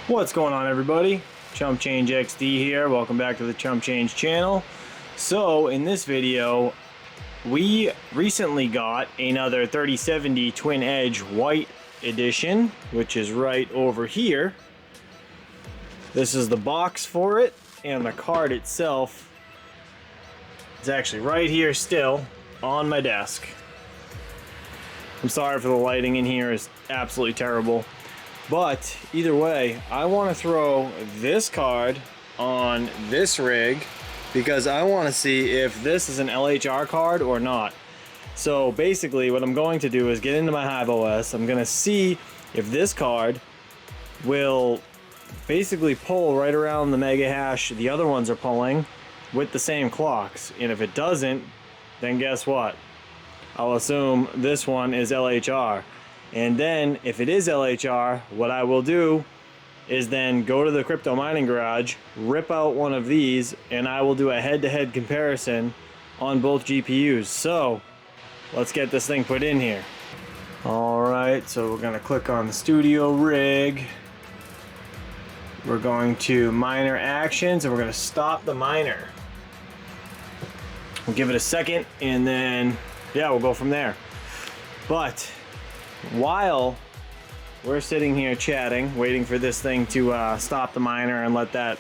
What's going on, everybody? ChumpChangeXD here. Welcome back to the ChumpChange channel. So in this video, we recently got another 3070 Twin Edge White Edition, which is right over here. This is the box for it, and the card itself is actually right here still on my desk. I'm sorry for the lighting in here, is absolutely terrible. But either way, I want to throw this card on this rig because I want to see if this is an LHR card or not. So basically what I'm going to do is get into my HIVEOS. I'm going to see if this card will basically pull right around the mega hash the other ones are pulling with the same clocks. And if it doesn't, then guess what? I'll assume this one is LHR. And then if it is LHR, what I will do is then go to the crypto mining garage, rip out one of these, and I will do a head-to-head comparison on both GPUs. So let's get this thing put in here. Alright, so we're gonna click on the studio rig. We're going to miner actions, and we're gonna stop the miner. We'll give it a second, and then yeah, we'll go from there. But while we're sitting here chatting, waiting for this thing to stop the miner and let that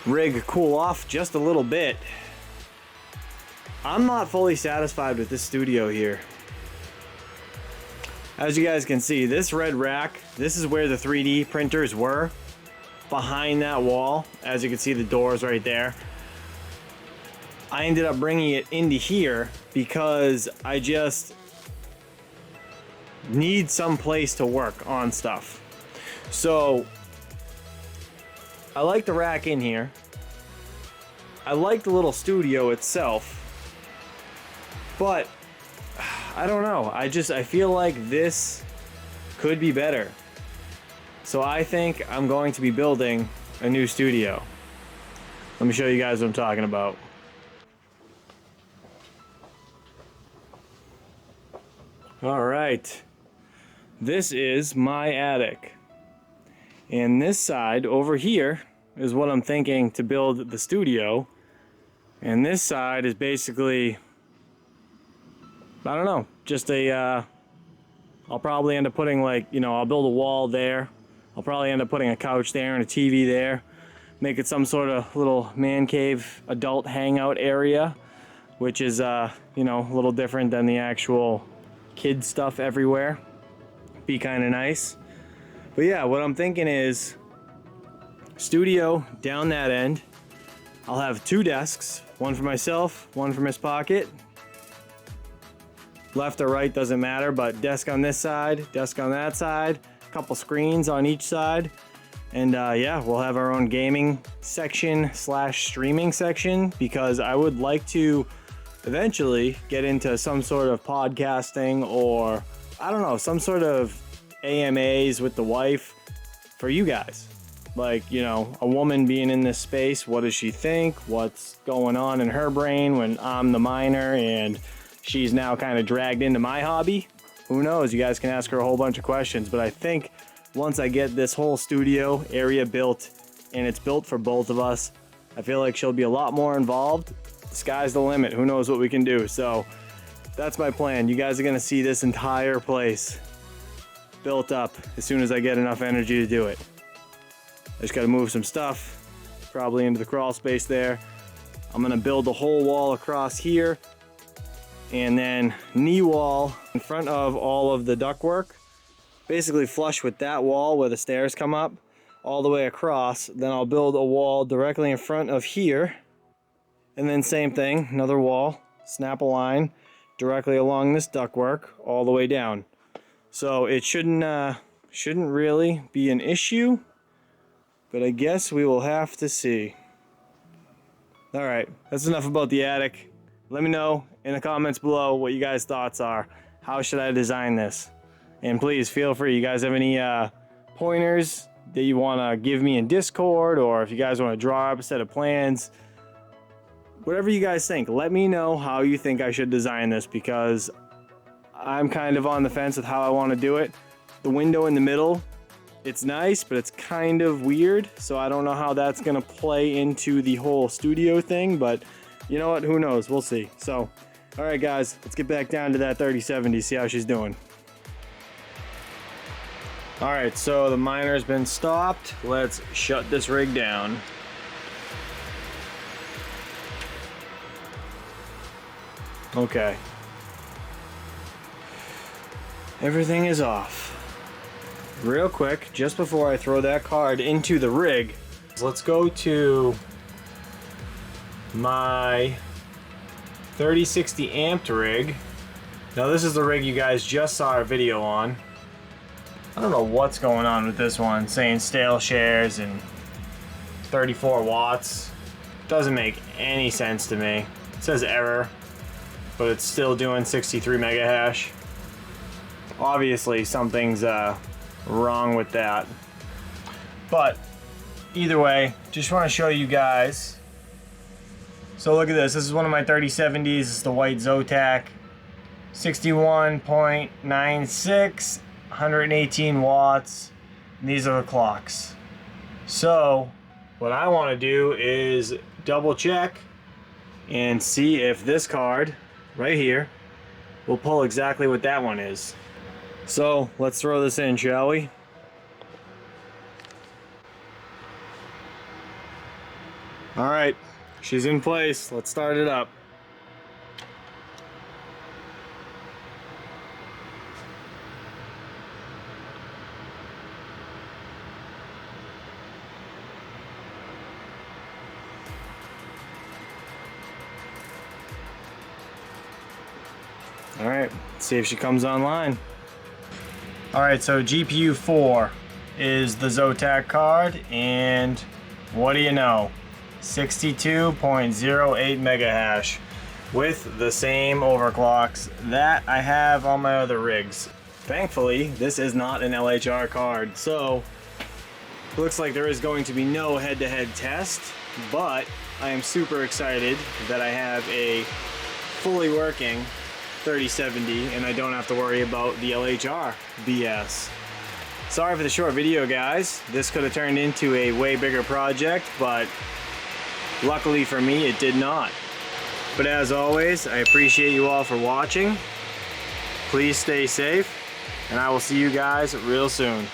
rig cool off just a little bit, I'm not fully satisfied with this studio here. As you guys can see, this red rack, this is where the 3D printers were, behind that wall. As you can see, the doors right there. I ended up bringing it into here because I just need some place to work on stuff. So I like the rack in here. I like the little studio itself, but I don't know. I feel like this could be better. So I think I'm going to be building a new studio. Let me show you guys what I'm talking about. All right. This is my attic, and this side over here is what I'm thinking to build the studio, and this side is basically, I don't know, just a I'll probably end up putting, like, you know, I'll build a wall there. I'll probably end up putting a couch there and a TV there, make it some sort of little man cave adult hangout area, which is you know, a little different than the actual kid stuff everywhere. Be kind of nice. But yeah, what I'm thinking is studio down that end. I'll have two desks, one for myself, one for Miss Pocket. Left or right doesn't matter, but desk on this side, desk on that side, a couple screens on each side. And yeah, we'll have our own gaming section / streaming section, because I would like to eventually get into some sort of podcasting, or I don't know, some sort of AMAs with the wife for you guys. Like, you know, a woman being in this space, what does she think? What's going on in her brain when I'm the miner and she's now kind of dragged into my hobby? Who knows? You guys can ask her a whole bunch of questions. But I think once I get this whole studio area built, and it's built for both of us, I feel like she'll be a lot more involved. The sky's the limit. Who knows what we can do? So that's my plan. You guys are going to see this entire place built up as soon as I get enough energy to do it. I just got to move some stuff, probably into the crawl space there. I'm going to build a whole wall across here, and then knee wall in front of all of the ductwork, basically flush with that wall where the stairs come up all the way across. Then I'll build a wall directly in front of here, and then same thing, another wall, snap a line directly along this ductwork all the way down. So it shouldn't really be an issue, but I guess we will have to see. All right, that's enough about the attic. Let me know in the comments below what you guys' thoughts are. How should I design this? And please feel free, you guys have any pointers that you want to give me in Discord, or if you guys want to draw up a set of plans, whatever you guys think, let me know how you think I should design this, because I'm kind of on the fence with how I want to do it. The window in the middle It's nice, but it's kind of weird. So I don't know how that's gonna play into the whole studio thing, but you know what, who knows, we'll see. So, all right guys, let's get back down to that 3070, see how she's doing. All right, so the miner's been stopped. Let's shut this rig down. Okay. Everything is off. Real quick, just before I throw that card into the rig, let's go to my 3060 amped rig. Now this is the rig you guys just saw a video on. I don't know what's going on with this one, saying stale shares and 34 watts. Doesn't make any sense to me. It says error, but it's still doing 63 mega hash. Obviously something's wrong with that. But either way, just want to show you guys. So look at this. This is one of my 3070s. It's the white Zotac. 61.96, 118 watts. And these are the clocks. So what I want to do is double check and see if this card right here will pull exactly what that one is. So let's throw this in, shall we? All right, she's in place. Let's start it up. All right, let's see if she comes online. All right, so GPU 4 is the Zotac card, and what do you know? 62.08 mega hash with the same overclocks that I have on my other rigs. Thankfully, this is not an LHR card, so looks like there is going to be no head-to-head test, but I am super excited that I have a fully working 3070 and I don't have to worry about the LHR BS. Sorry for the short video, guys. This could have turned into a way bigger project, but luckily for me, it did not. But as always, I appreciate you all for watching. Please stay safe, and I will see you guys real soon.